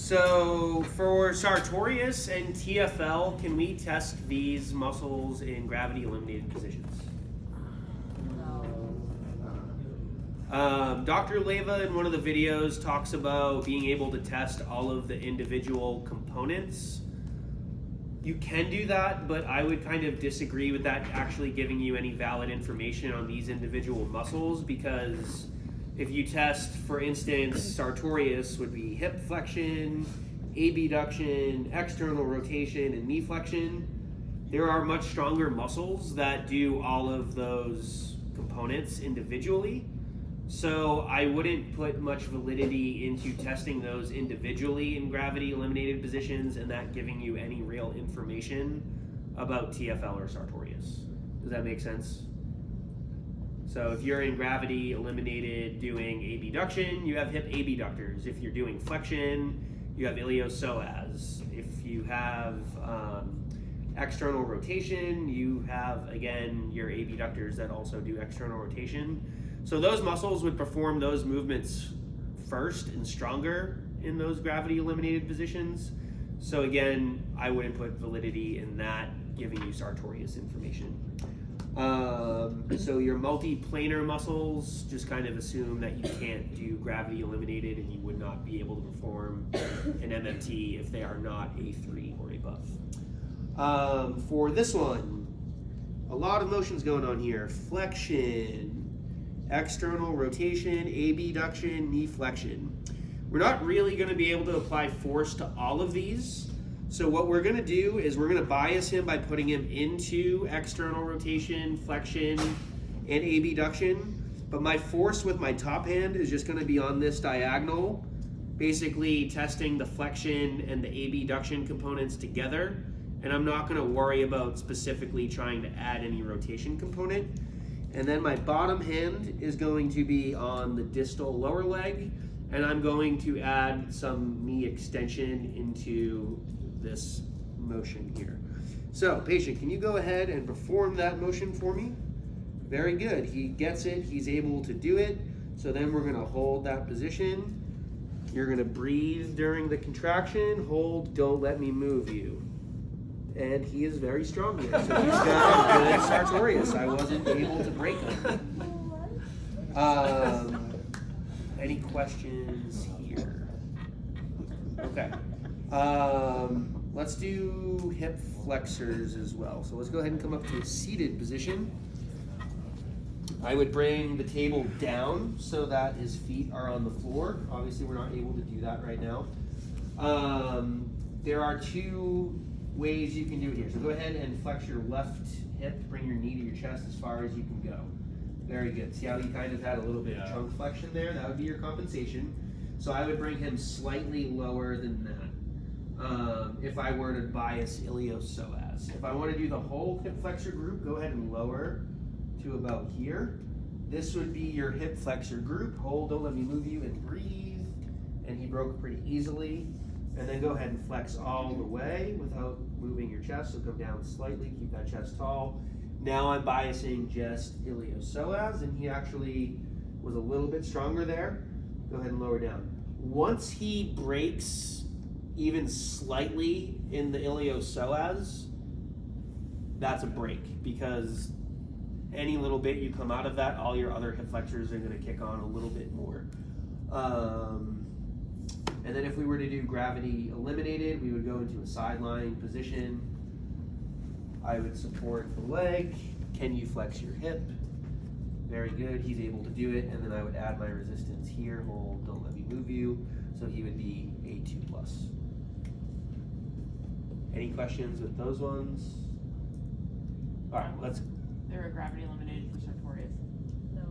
So for Sartorius and TFL, can we test these muscles in gravity eliminated positions? Dr. Leva in one of the videos talks about being able to test all of the individual components. You can do that, but I would kind of disagree with that actually giving you any valid information on these individual muscles, because if you test, for instance, Sartorius would be hip flexion, abduction, external rotation, and knee flexion. There are much stronger muscles that do all of those components individually. So I wouldn't put much validity into testing those individually in gravity eliminated positions and that giving you any real information about TFL or Sartorius. Does that make sense? So if you're in gravity eliminated doing abduction, you have hip abductors. If you're doing flexion, you have iliopsoas. If you have external rotation, you have, again, your abductors that also do external rotation. So those muscles would perform those movements first and stronger in those gravity eliminated positions. So again, I wouldn't put validity in that giving you Sartorius information. So your multiplanar muscles, just kind of assume that you can't do gravity eliminated and you would not be able to perform an MMT if they are not A3 or above. For this one, a lot of motions going on here. Flexion, external rotation, abduction, knee flexion. We're not really going to be able to apply force to all of these. So what we're going to do is we're going to bias him by putting him into external rotation, flexion, and abduction. But my force with my top hand is just going to be on this diagonal, basically testing the flexion and the abduction components together. And I'm not going to worry about specifically trying to add any rotation component. And then my bottom hand is going to be on the distal lower leg, and I'm going to add some knee extension into this motion here. So, patient, can you go ahead and perform that motion for me? Very good. He gets it. He's able to do it. So then we're going to hold that position. You're going to breathe during the contraction. Hold, don't let me move you. And he is very strong here. So he's got a good Sartorius. I wasn't able to break him. Any questions here? Okay. Let's do hip flexors as well. So let's go ahead and come up to a seated position. I would bring the table down so that his feet are on the floor. Obviously, we're not able to do that right now. There are two ways you can do it here. So go ahead and flex your left hip, bring your knee to your chest as far as you can go. Very good. See how you kind of had a little bit of trunk flexion there? That would be your compensation. So I would bring him slightly lower than that if I were to bias iliopsoas. If I want to do the whole hip flexor group, go ahead and lower to about here. This would be your hip flexor group. Hold, don't let me move you, and breathe. And he broke pretty easily. And then go ahead and flex all the way without moving your chest. So come down slightly, keep that chest tall. Now I'm biasing just iliopsoas, and he actually was a little bit stronger there. Go ahead and lower down. Once he breaks even slightly in the iliopsoas, that's a break, because any little bit you come out of that, all your other hip flexors are going to kick on a little bit more. And then if we were to do gravity eliminated, we would go into a sideline position. I would support the leg. Can you flex your hip? Very good. He's able to do it. And then I would add my resistance here. Hold, don't let me move you. So he would be A2+. Any questions with those ones? All right, let's. They're a gravity eliminated for Sartorius. No.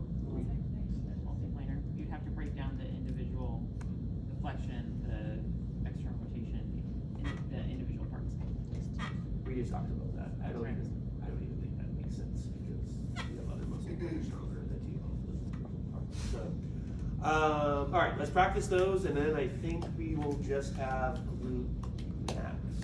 Multiplanar. You'd have to break down the individual, the flexion, the external rotation, the individual parts. We just talked about that. I don't even think that makes sense, because you have other muscles that are stronger that do all the parts. So, all right, let's practice those, and then I think we will just have glute